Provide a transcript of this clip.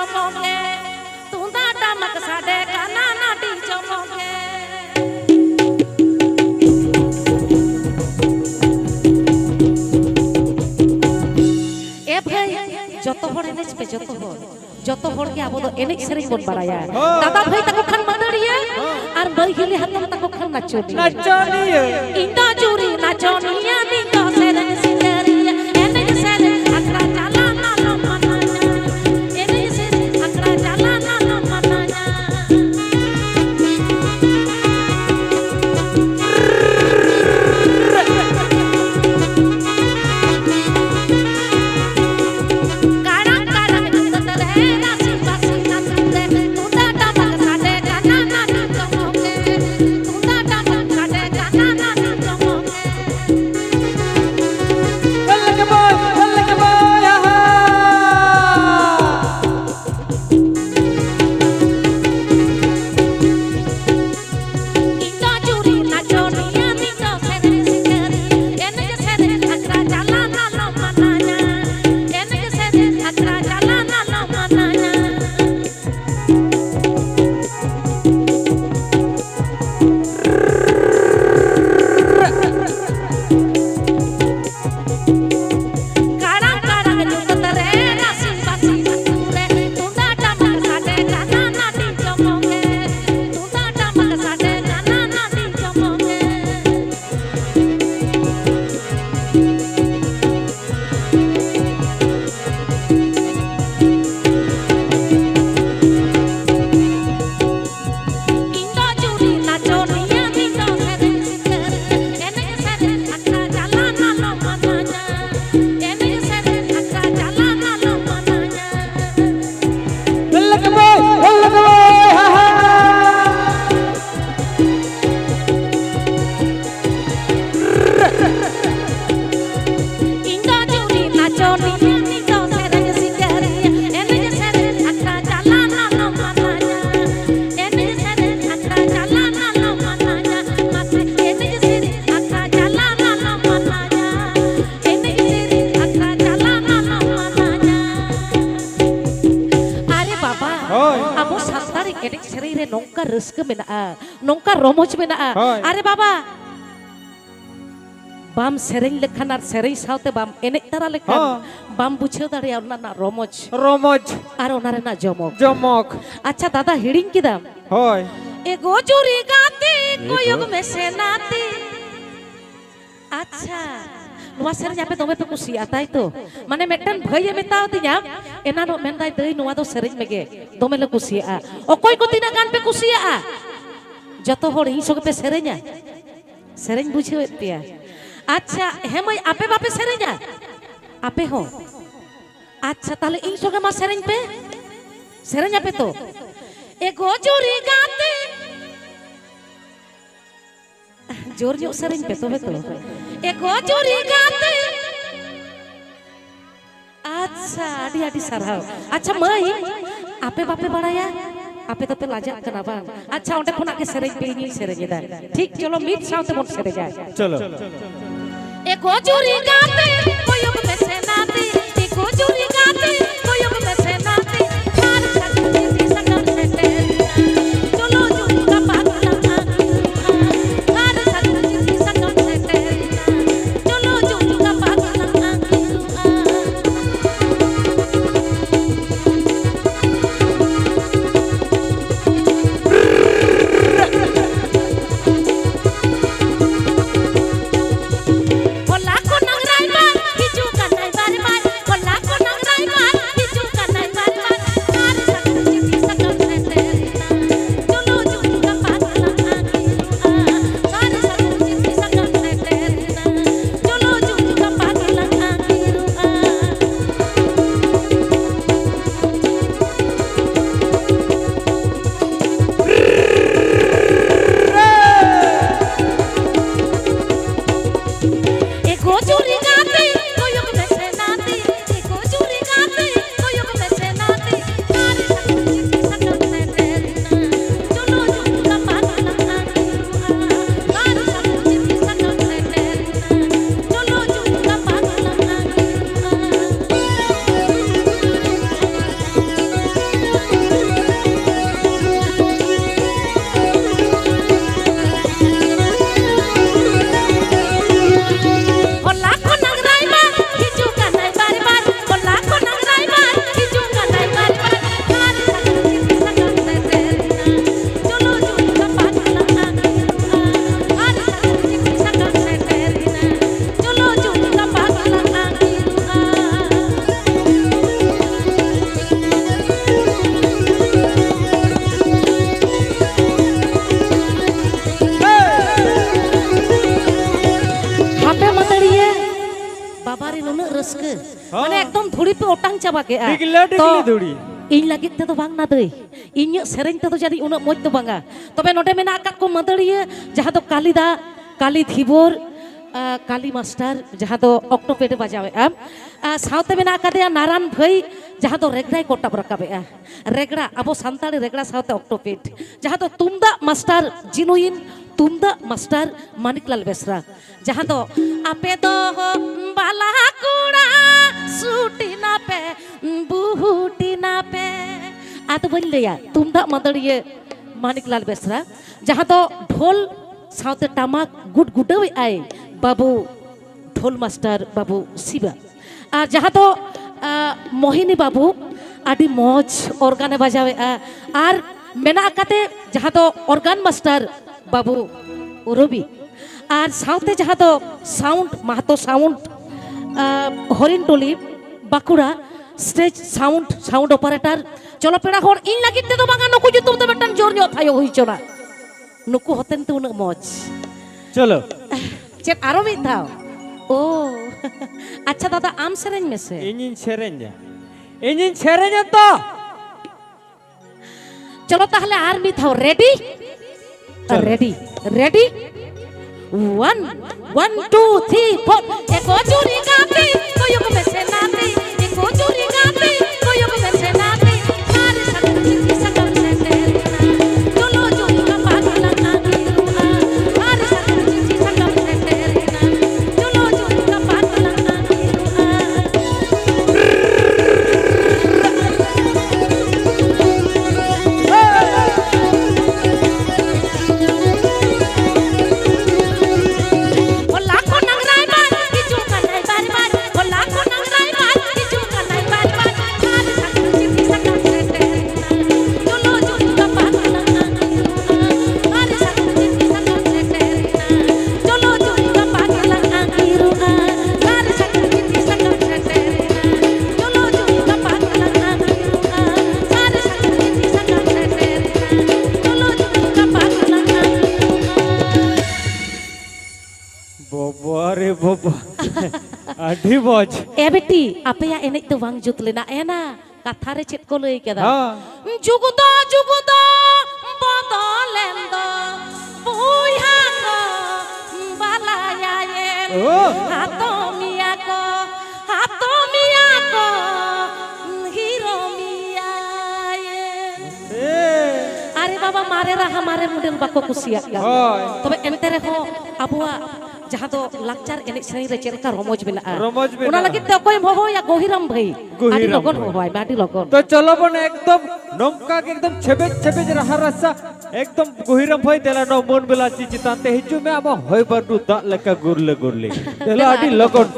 चमके तुंदा टमक साडे काना नाटी चमके ए भाई जतो हर एनेज पे जतो हर के आबो एनेज सेरेज बन बाराया दादा भाई तको खान मादरिया और नई हिली हातम तको खान नाचोनिया इंदा चूरी नाचोनिया दिंदा सेरेज सिंगरिया एनेज सेरेज अकड़ा जाला ना लो मनाया एनेज सेरेज अकड़ा जाला ना लो मनाया nongka reuske menaa, nongka romoj menaa. Are baba, bam sereng lekhan ar sereng saute bam enek tara lekhan, bam bucheu dareya ona na romoj. Romoj. Ar onare na jomok. Jomok. Acha dada hiring kidam. Hoy. Ego juri gati koyog me senati. Acha. Nuwa sereng ape dome pe kusiya tai to. Mane mektan bhai e metao tinya, ena no mendai dei nuwa do sereng mege dome le kusiya. Okoy ko tina gan pe kusiya. Joto hor ing soge pe serenya. Sereng bucheu etia. আচ্ছা হেমই আপে বাপে সেরেঞ্জা আপে হো আচ্ছা তাহলে এই সঙ্গে মা সেরেঞ্জ পে সেরেঞ্জ আপে তো এ গোজুরি গাতে জোর জোর সেরেঞ্জ পে তো এ গোজুরি গাতে আচ্ছা আডি আডি সারাও আচ্ছা মই আপে বাপে বাড়ায়া আপে তো পে লাজা কানা বাং আচ্ছা ওটা কোনা কে সেরেঞ্জ পে নি সেরেঞ্জ দা ঠিক চলো মিট সাথে মত সেরে যায় চলো एक गोजुरी गाते कोयब में से नाते एक गोजुरी गाते कोयब में से नाते चार छत्ती सी संगम से तेरी चलो जुली का पागल चार छत्ती सी संगम से तेरी चलो जुली का पागल एकदम धुड़ी पे ओटांग चाबा के डिगला धुड़ी इन लगित ते तो बांग ना दई इन सेरेंग ते तो जानी उन मोज तो बांगा तबे नोडे मेना का को मदड़िए जहां तो कालीदा काली धीबोर काली मास्टर जहां तो ऑक्टोपेड बजावे साउते मेना का दे नारायण भाई जहां तो रेगड़ा कोटाब रकाबे रेगड़ा अब सानताली रेगड़ा साउते ऑक्टोपेड जहां तो तुमदा मास्टर जिनुइन तुमदा मास्टर मानिकलाल बेसरा जहां तो आपे तो बाला कुड़ा सूटी ना पे बुहुटी ना पे आतो बन लिया तुमदा मदड़िए मानिकलाल बेसरा जहां तो ढोल साउते टामाक गुड गुडवे आए बाबू ढोल मास्टर बाबू शिवा और जहाँ तो मोहिनी बाबू आदि मौज ऑर्गाने बजावे और मेना काते जहाँ तो ऑर्गान मास्टर बाबू रवि और साउते जहाँ तो sound Mahato sound Harintoli Bankura stage sound sound operator चलो पेड़ा होर इन लगित ते तो बांगा नुकु जुतुम तो बेटन जोर जो थायो हुई चोना नुकु होतेन तो उन मौज चलो चेक आरो मिद धाव ओ अच्छा दादा आम सेरेंज में से इंजिन सेरेंज तो चलो ताहले आर मिद धाव रेडी रेडी रेडी 1 1 2 3 4 एको चूरी गाती कोयो को में से नाती एको चूरी गाती कोयो को में से नाती मारे संग चिट्ठी संगम से तेरे चलो चूरी का पागल आंगी रुआ मारे संग चिट्ठी संगम से तेरे चलो चूरी का पागल आंगी रुआ आधी मौज ए बेटी आपया एने तो वांग जुत लेना एना कथा रे चेत को लई केदा जुगुदो जुगुदो बदलेंदो बुया को बालाया ये हातो मिया को हीरो मिया ये अरे बाबा मारे रहा हमारे मॉडल बाको कुसिया तबे एनते रे हो अबुआ जहाँ तो लाक्चार एनेज सेरेंज रे चेलका रमोज मेला उना लगित ते कोई हो या गोहिराम भाई आदि लगन हो भाई बाडी लगन तो चलो बन एकदम नमका के एकदम छबे रहा रसा एकदम गोहिराम भाई देला नो मन बेला चितांते हिजु में अब होय बरदु दा लेका गुरले देला आदि लगन